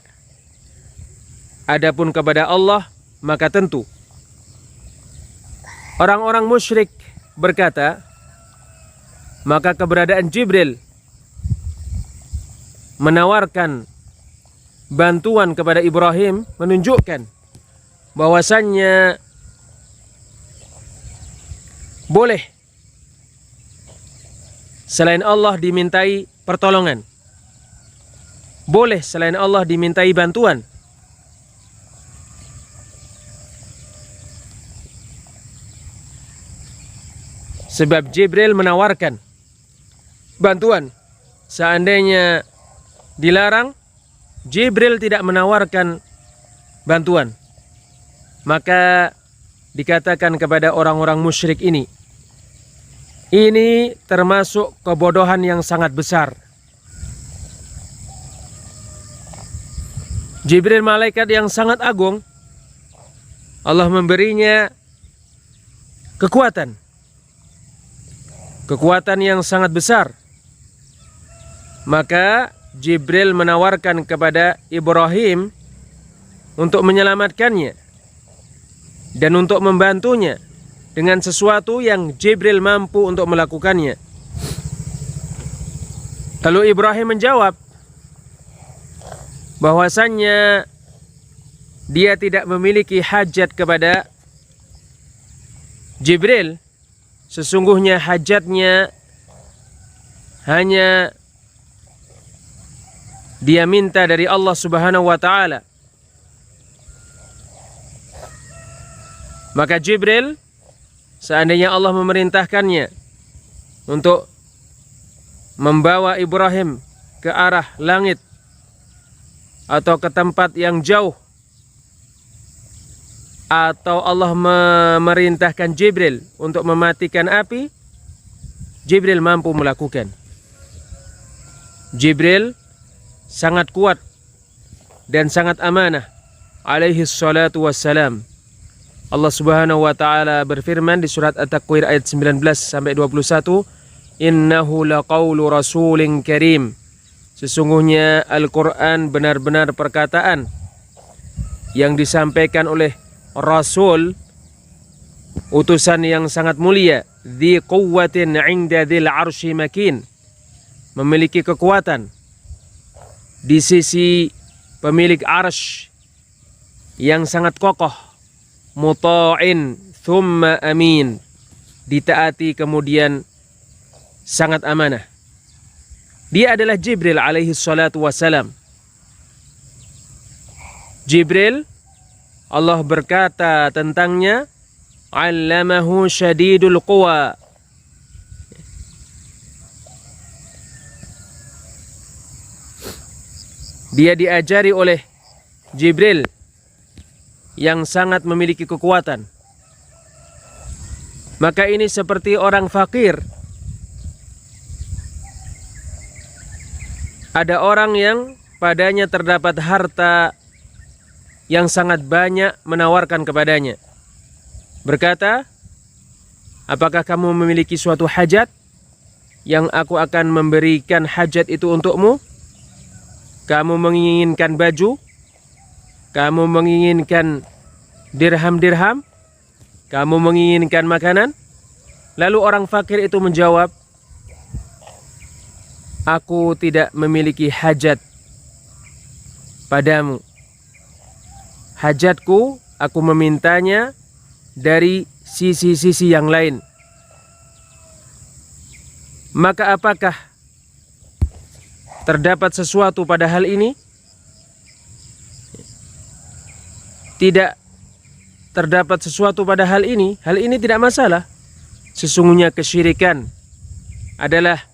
Adapun kepada Allah maka tentu. Orang-orang musyrik berkata, maka keberadaan Jibril menawarkan bantuan kepada Ibrahim menunjukkan bahwasannya boleh selain Allah dimintai pertolongan, boleh selain Allah dimintai bantuan. Sebab Jibril menawarkan bantuan. Seandainya dilarang, Jibril tidak menawarkan bantuan, maka dikatakan kepada orang-orang musyrik ini termasuk kebodohan yang sangat besar. Jibril malaikat yang sangat agung, Allah memberinya kekuatan yang sangat besar. Maka Jibril menawarkan kepada Ibrahim untuk menyelamatkannya dan untuk membantunya dengan sesuatu yang Jibril mampu untuk melakukannya. Lalu Ibrahim menjawab bahwasannya dia tidak memiliki hajat kepada Jibril. Sesungguhnya hajatnya hanya dia minta dari Allah Subhanahu wa ta'ala. Maka Jibril, seandainya Allah memerintahkannya untuk membawa Ibrahim ke arah langit atau ke tempat yang jauh, atau Allah memerintahkan Jibril untuk mematikan api, Jibril mampu melakukan. Jibril sangat kuat dan sangat amanah alaihi salatu wassalam. Allah Subhanahu wa taala berfirman di surat At-Takwir ayat 19 sampai 21, "Innahu laqaulu rasulin karim." Sesungguhnya Al-Qur'an benar-benar perkataan yang disampaikan oleh Rasul, utusan yang sangat mulia, dzi quwwatin 'inda dzil 'arsy makin, memiliki kekuatan di sisi pemilik arsy yang sangat kokoh, muta'in thumma amin, ditaati kemudian sangat amanah. Dia adalah Jibril alaihi salatu wassalam. Jibril, Allah berkata tentangnya, "'Allamahu syadidul quwa." Dia diajari oleh Jibril yang sangat memiliki kekuatan. Maka ini seperti orang fakir. Ada orang yang padanya terdapat harta yang sangat banyak menawarkan kepadanya. Berkata, "Apakah kamu memiliki suatu hajat yang aku akan memberikan hajat itu untukmu? Kamu menginginkan baju? Kamu menginginkan dirham-dirham? Kamu menginginkan makanan?" Lalu orang fakir itu menjawab, "Aku tidak memiliki hajat padamu. Hajatku, aku memintanya dari sisi-sisi yang lain." Maka apakah terdapat sesuatu pada hal ini? Tidak terdapat sesuatu pada hal ini. Hal ini tidak masalah. Sesungguhnya kesyirikan adalah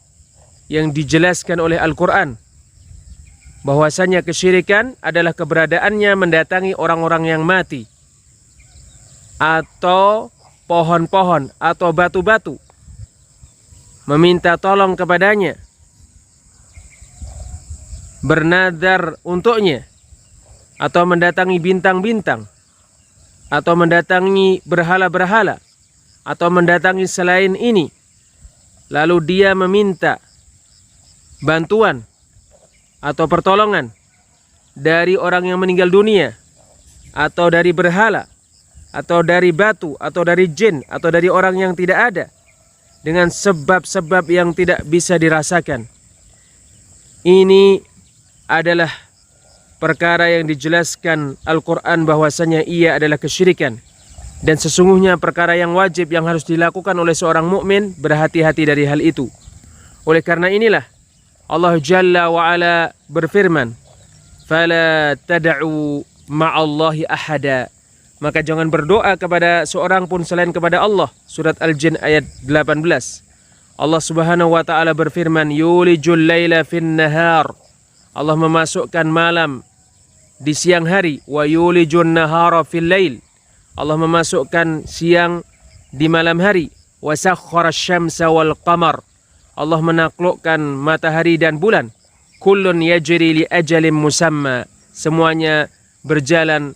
yang dijelaskan oleh Al-Quran, bahwasanya kesyirikan adalah keberadaannya mendatangi orang-orang yang mati, atau pohon-pohon atau batu-batu, meminta tolong kepadanya, bernadar untuknya, atau mendatangi bintang-bintang, atau mendatangi berhala-berhala, atau mendatangi selain ini, lalu dia meminta bantuan atau pertolongan dari orang yang meninggal dunia, atau dari berhala, atau dari batu, atau dari jin, atau dari orang yang tidak ada, dengan sebab-sebab yang tidak bisa dirasakan. Ini adalah perkara yang dijelaskan Al-Quran bahwasanya ia adalah kesyirikan. Dan sesungguhnya perkara yang wajib yang harus dilakukan oleh seorang mukmin, berhati-hati dari hal itu. Oleh karena inilah Allah Jalla wa'ala berfirman, "Fala tad'u ma'allahi ahada." Maka jangan berdoa kepada seorang pun selain kepada Allah. Surat Al-Jin ayat 18. Allah Subhanahu wa taala berfirman, "Yulijul laila fin nahar." Allah memasukkan malam di siang hari. Wa yulijun nahara fil lail. Allah memasukkan siang di malam hari. Wa sakhkhara asy-syamsa wal qamar. Allah menaklukkan matahari dan bulan. Kullun yajri li ajalin musamma. Semuanya berjalan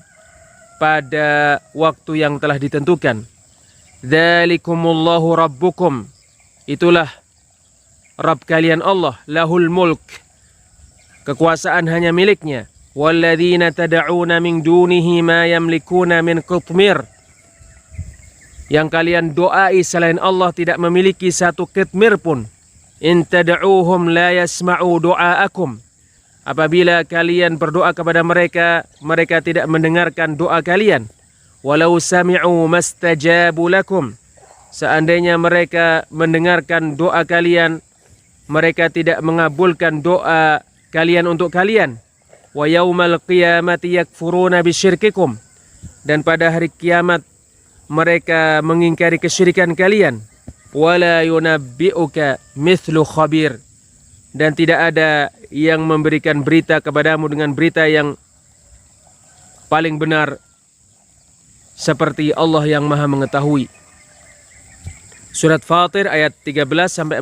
pada waktu yang telah ditentukan. Dzalikumullahu rabbukum. Itulah Rabb kalian Allah. Lahul mulk. Kekuasaan hanya miliknya. Walladzina tad'una min dunihi ma yamlikuna min qitmir. Yang kalian doai selain Allah tidak memiliki satu qitmir pun. In tad'uuhum la yasma'u du'aakum. Apabila kalian berdoa kepada mereka, mereka tidak mendengarkan doa kalian. Walau sami'u mastajabu lakum. Seandainya mereka mendengarkan doa kalian, mereka tidak mengabulkan doa kalian untuk kalian. Wa yaumal qiyamati yakfuruna bisyirkikum. Dan pada hari kiamat mereka mengingkari kesyirikan kalian. Wala yunabbi'uka mithlu khabir. Dan tidak ada yang memberikan berita kepadamu dengan berita yang paling benar seperti Allah yang Maha mengetahui. Surat Fatir ayat 13-14.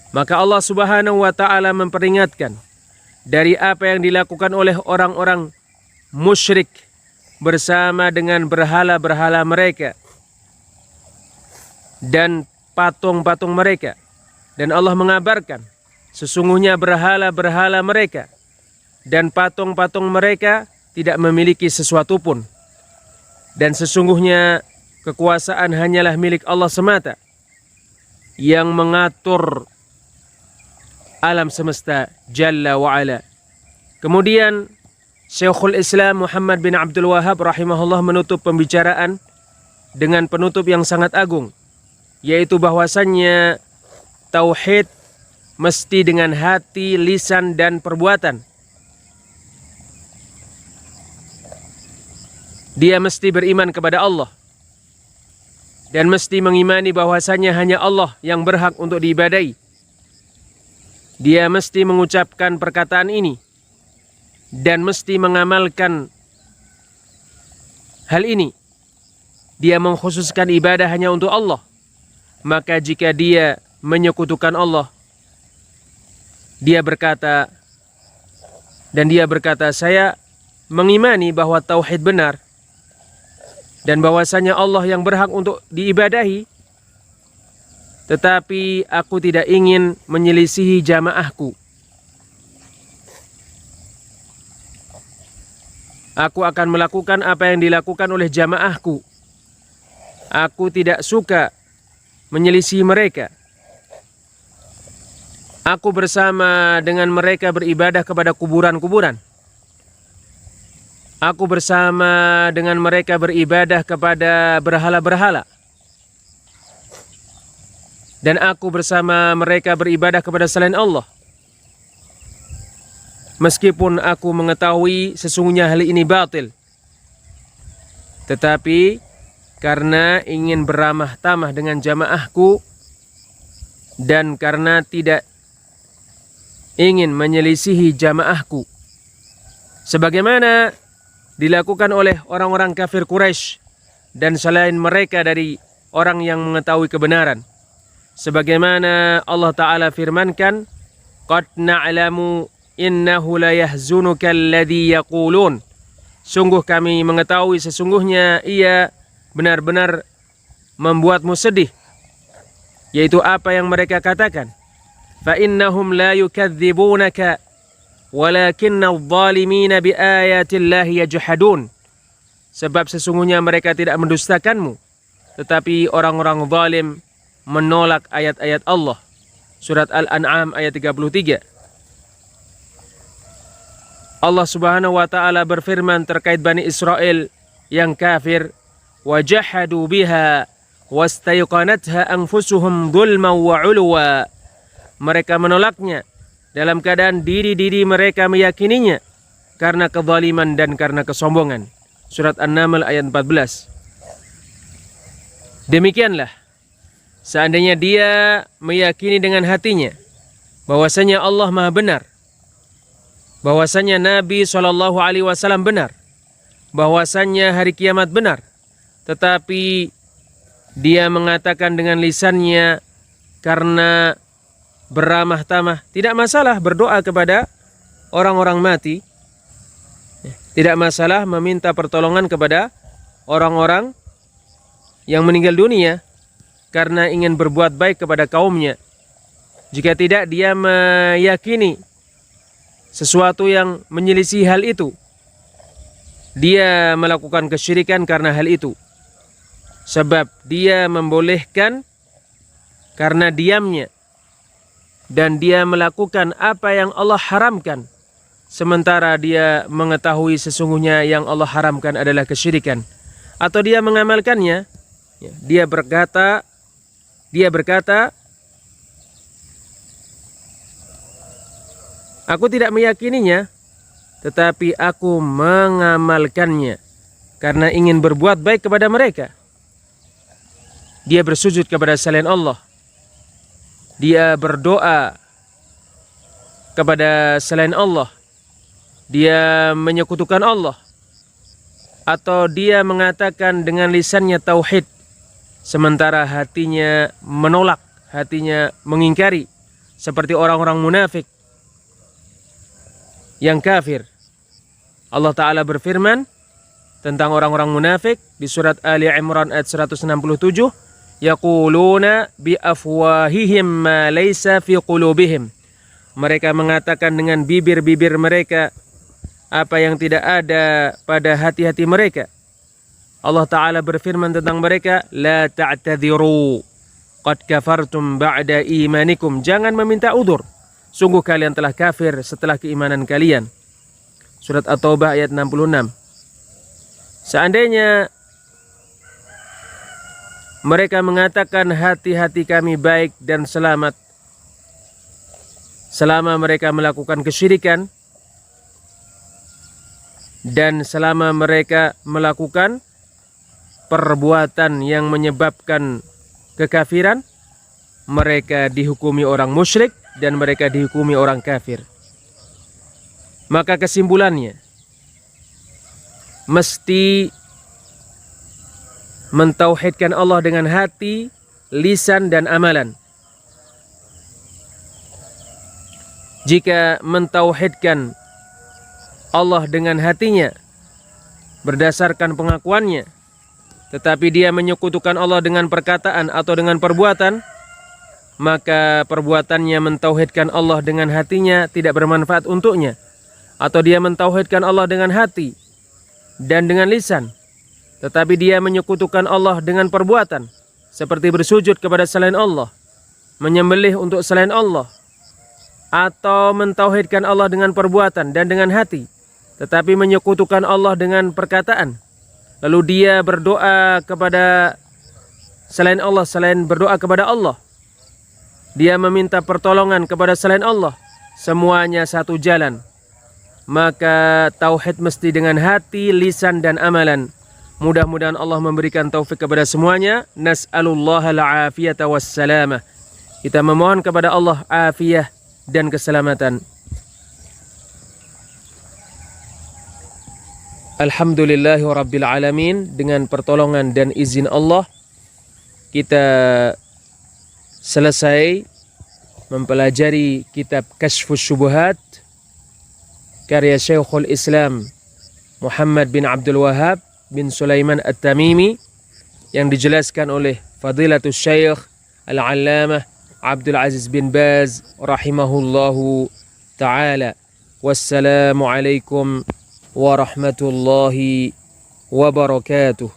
Maka Allah Subhanahu wa taala memperingatkan dari apa yang dilakukan oleh orang-orang musyrik bersama dengan berhala-berhala mereka dan patung-patung mereka. Dan Allah mengabarkan sesungguhnya berhala-berhala mereka dan patung-patung mereka tidak memiliki sesuatu pun. Dan sesungguhnya kekuasaan hanyalah milik Allah semata yang mengatur alam semesta Jalla wa'ala. Kemudian Syekhul Islam Muhammad bin Abdul Wahhab rahimahullah menutup pembicaraan dengan penutup yang sangat agung, yaitu bahwasannya tauhid mesti dengan hati, lisan, dan perbuatan. Dia mesti beriman kepada Allah dan mesti mengimani bahwasannya hanya Allah yang berhak untuk diibadahi. Dia mesti mengucapkan perkataan ini dan mesti mengamalkan hal ini. Dia mengkhususkan ibadah hanya untuk Allah. Maka jika dia menyekutukan Allah, dia berkata, saya mengimani bahwa tauhid benar dan bahwasanya Allah yang berhak untuk diibadahi, tetapi aku tidak ingin menyelisihi jamaahku. Aku akan melakukan apa yang dilakukan oleh jamaahku. Aku tidak suka menyelisihi mereka. Aku bersama dengan mereka beribadah kepada kuburan-kuburan. Aku bersama dengan mereka beribadah kepada berhala-berhala. Dan aku bersama mereka beribadah kepada selain Allah. Meskipun aku mengetahui sesungguhnya hal ini batil, tetapi karena ingin beramah tamah dengan jamaahku dan karena tidak ingin menyelisihi jamaahku, sebagaimana dilakukan oleh orang-orang kafir Quraisy dan selain mereka dari orang yang mengetahui kebenaran. Sebagaimana Allah Ta'ala firmankan, "Qad na'lamu innahu la yahzunuka alladhi yaqulun." Sungguh kami mengetahui sesungguhnya ia benar-benar membuatmu sedih, yaitu apa yang mereka katakan. Fa innahum la yukadzibunaka walakinna adh-dhalimina biayatillahi yajhadun. Sebab sesungguhnya mereka tidak mendustakanmu, tetapi orang-orang zalim menolak ayat-ayat Allah. Surat Al-An'am ayat 33. Allah Subhanahu wa taala berfirman terkait Bani Israel yang kafir, wajahadu biha wastayqanatha anfusuhum dhulman wa 'uluwa. Mereka menolaknya dalam keadaan diri-diri mereka meyakininya karena kezaliman dan karena kesombongan. Surat An-Naml ayat 14. Demikianlah seandainya dia meyakini dengan hatinya bahwasanya Allah Maha benar, bahwasanya Nabi SAW benar, bahwasanya hari kiamat benar, tetapi dia mengatakan dengan lisannya karena beramah tamah, tidak masalah berdoa kepada orang-orang mati, tidak masalah meminta pertolongan kepada orang-orang yang meninggal dunia karena ingin berbuat baik kepada kaumnya. Jika tidak dia meyakini sesuatu yang menyelisih hal itu, dia melakukan kesyirikan karena hal itu. Sebab dia membolehkan karena diamnya, dan dia melakukan apa yang Allah haramkan, sementara dia mengetahui sesungguhnya yang Allah haramkan adalah kesyirikan. Atau dia mengamalkannya, dia berkata, aku tidak meyakininya, tetapi aku mengamalkannya karena ingin berbuat baik kepada mereka. Dia bersujud kepada selain Allah. Dia berdoa kepada selain Allah. Dia menyekutukan Allah. atau dia mengatakan dengan lisannya tauhid, sementara hatinya menolak, hatinya mengingkari, seperti orang-orang munafik yang kafir. Allah Ta'ala berfirman tentang orang-orang munafik di surat Ali Imran ayat 167, yaquluna bi afwahihim ma laysa fi qulubihim. Mereka mengatakan dengan bibir-bibir mereka apa yang tidak ada pada hati-hati mereka. Allah Ta'ala berfirman tentang mereka, la ta'tadhiru qad kafartum ba'da imanikum. Jangan meminta udzur, sungguh kalian telah kafir setelah keimanan kalian. Surat At-Taubah ayat 66. Seandainya mereka mengatakan hati-hati kami baik dan selamat selama mereka melakukan kesyirikan dan selama mereka melakukan perbuatan yang menyebabkan kekafiran, mereka dihukumi orang musyrik dan mereka dihukumi orang kafir. Maka kesimpulannya, mesti mentauhidkan Allah dengan hati, lisan, dan amalan. Jika mentauhidkan Allah dengan hatinya berdasarkan pengakuannya, tetapi dia menyekutukan Allah dengan perkataan atau dengan perbuatan, maka perbuatannya mentauhidkan Allah dengan hatinya tidak bermanfaat untuknya. Atau dia mentauhidkan Allah dengan hati dan dengan lisan, tetapi dia menyekutukan Allah dengan perbuatan, seperti bersujud kepada selain Allah, menyembelih untuk selain Allah, atau mentauhidkan Allah dengan perbuatan dan dengan hati, tetapi menyekutukan Allah dengan perkataan, lalu dia berdoa kepada selain Allah, selain berdoa kepada Allah, dia meminta pertolongan kepada selain Allah, semuanya satu jalan. Maka tauhid mesti dengan hati, lisan, dan amalan. Mudah-mudahan Allah memberikan taufik kepada semuanya. Nas'alullaha al-afiyata wassalamah. Kita memohon kepada Allah afiyah dan keselamatan. Alhamdulillahi rabbil alamin. Dengan pertolongan dan izin Allah, kita selesai mempelajari kitab Kashfus Syubuhat karya Syekhul Islam Muhammad bin Abdul Wahhab bin Sulaiman At-Tamimi, yang dijelaskan oleh Fadilatul Syekh Al-Allamah Abdul Aziz bin Baz rahimahullahu ta'ala. Wassalamualaikum warahmatullahi wabarakatuh.